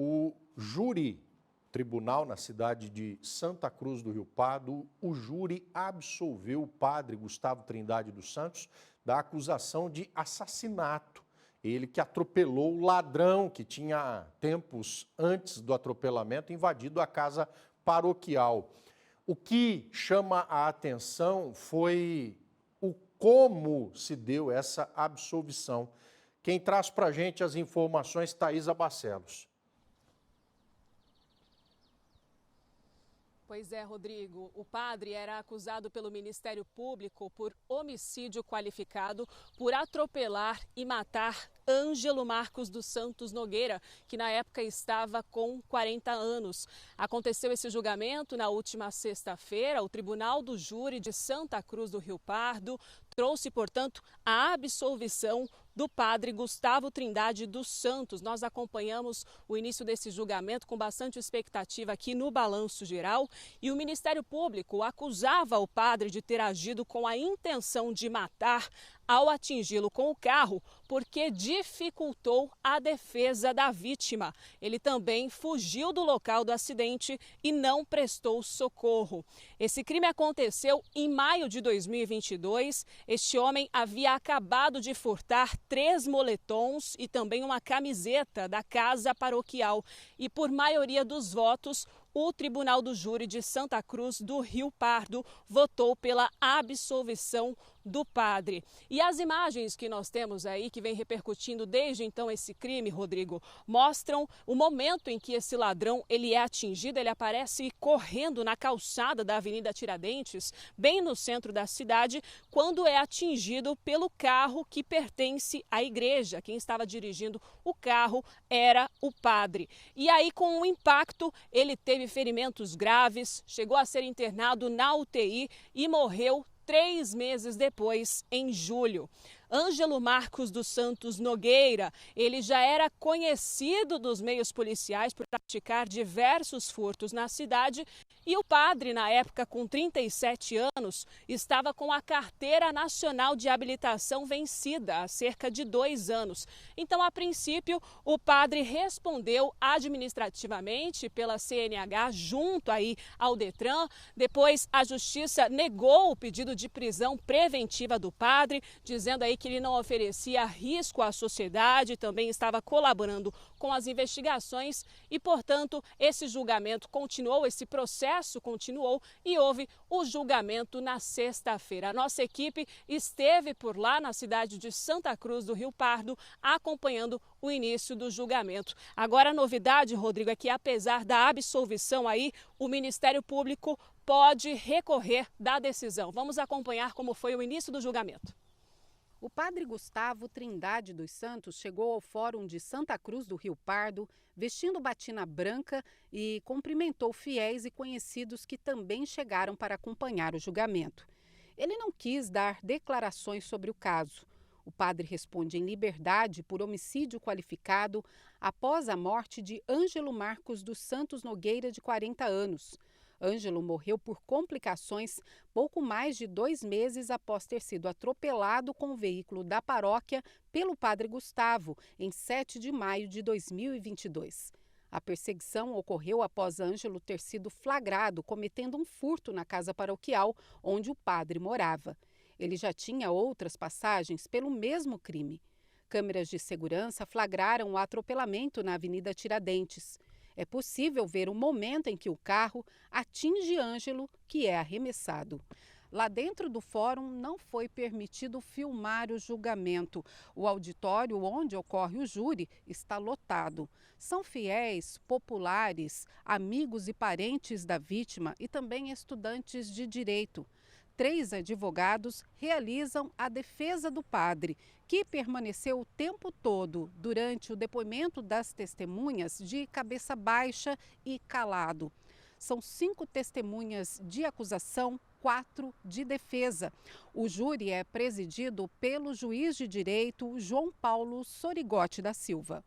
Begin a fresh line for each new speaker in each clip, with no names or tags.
O júri tribunal na cidade de Santa Cruz do Rio Pardo, o júri absolveu o padre Gustavo Trindade dos Santos da acusação de assassinato. Ele que atropelou o ladrão que tinha, tempos antes do atropelamento, invadido a casa paroquial. O que chama a atenção foi o como se deu essa absolvição. Quem traz para a gente as informações, Thaisa Barcelos.
Pois é, Rodrigo. O padre era acusado pelo Ministério Público por homicídio qualificado por atropelar e matar Ângelo Marcos dos Santos Nogueira, que na época estava com 40 anos. Aconteceu esse julgamento na última sexta-feira. O Tribunal do Júri de Santa Cruz do Rio Pardo trouxe, portanto, a absolvição do padre Gustavo Trindade dos Santos. Nós acompanhamos o início desse julgamento com bastante expectativa aqui no Balanço Geral, e o Ministério Público acusava o padre de ter agido com a intenção de matar ao atingi-lo com o carro, porque dificultou a defesa da vítima. Ele também fugiu do local do acidente e não prestou socorro. Esse crime aconteceu em maio de 2022. Este homem havia acabado de furtar 3 moletons e também uma camiseta da casa paroquial. E por maioria dos votos, o Tribunal do Júri de Santa Cruz do Rio Pardo votou pela absolvição do padre. E as imagens que nós temos aí, que vem repercutindo desde então esse crime, Rodrigo, mostram o momento em que esse ladrão ele é atingido. Ele aparece correndo na calçada da Avenida Tiradentes, bem no centro da cidade, quando é atingido pelo carro que pertence à igreja. Quem estava dirigindo o carro era o padre. E aí, com o impacto, ele teve ferimentos graves, chegou a ser internado na UTI e morreu 3 meses depois, em julho. Ângelo Marcos dos Santos Nogueira, ele já era conhecido dos meios policiais por praticar diversos furtos na cidade, e o padre, na época com 37 anos, estava com a Carteira Nacional de Habilitação vencida há cerca de 2 anos. Então, a princípio, o padre respondeu administrativamente pela CNH junto aí ao Detran. Depois, a Justiça negou o pedido de prisão preventiva do padre, dizendo aí que ele não oferecia risco à sociedade, também estava colaborando com as investigações e, portanto, esse julgamento continuou, esse processo continuou e houve o julgamento na sexta-feira. A nossa equipe esteve por lá na cidade de Santa Cruz do Rio Pardo, acompanhando o início do julgamento. Agora, a novidade, Rodrigo, é que apesar da absolvição aí, o Ministério Público pode recorrer da decisão. Vamos acompanhar como foi o início do julgamento.
O padre Gustavo Trindade dos Santos chegou ao Fórum de Santa Cruz do Rio Pardo, vestindo batina branca, e cumprimentou fiéis e conhecidos que também chegaram para acompanhar o julgamento. Ele não quis dar declarações sobre o caso. O padre responde em liberdade por homicídio qualificado após a morte de Ângelo Marcos dos Santos Nogueira, de 40 anos. Ângelo morreu por complicações pouco mais de 2 meses após ter sido atropelado com o veículo da paróquia pelo padre Gustavo, em 7 de maio de 2022. A perseguição ocorreu após Ângelo ter sido flagrado cometendo um furto na casa paroquial onde o padre morava. Ele já tinha outras passagens pelo mesmo crime. Câmeras de segurança flagraram o atropelamento na Avenida Tiradentes. É possível ver o momento em que o carro atinge Ângelo, que é arremessado. Lá dentro do fórum não foi permitido filmar o julgamento. O auditório onde ocorre o júri está lotado. São fiéis, populares, amigos e parentes da vítima e também estudantes de direito. 3 advogados realizam a defesa do padre, que permaneceu o tempo todo, durante o depoimento das testemunhas, de cabeça baixa e calado. São 5 testemunhas de acusação, 4 de defesa. O júri é presidido pelo juiz de direito João Paulo Sorigotti da Silva.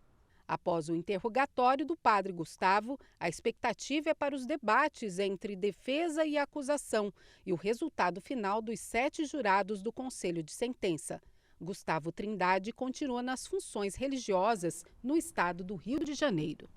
Após o interrogatório do padre Gustavo, a expectativa é para os debates entre defesa e acusação e o resultado final dos 7 jurados do Conselho de Sentença. Gustavo Trindade continua nas funções religiosas no estado do Rio de Janeiro.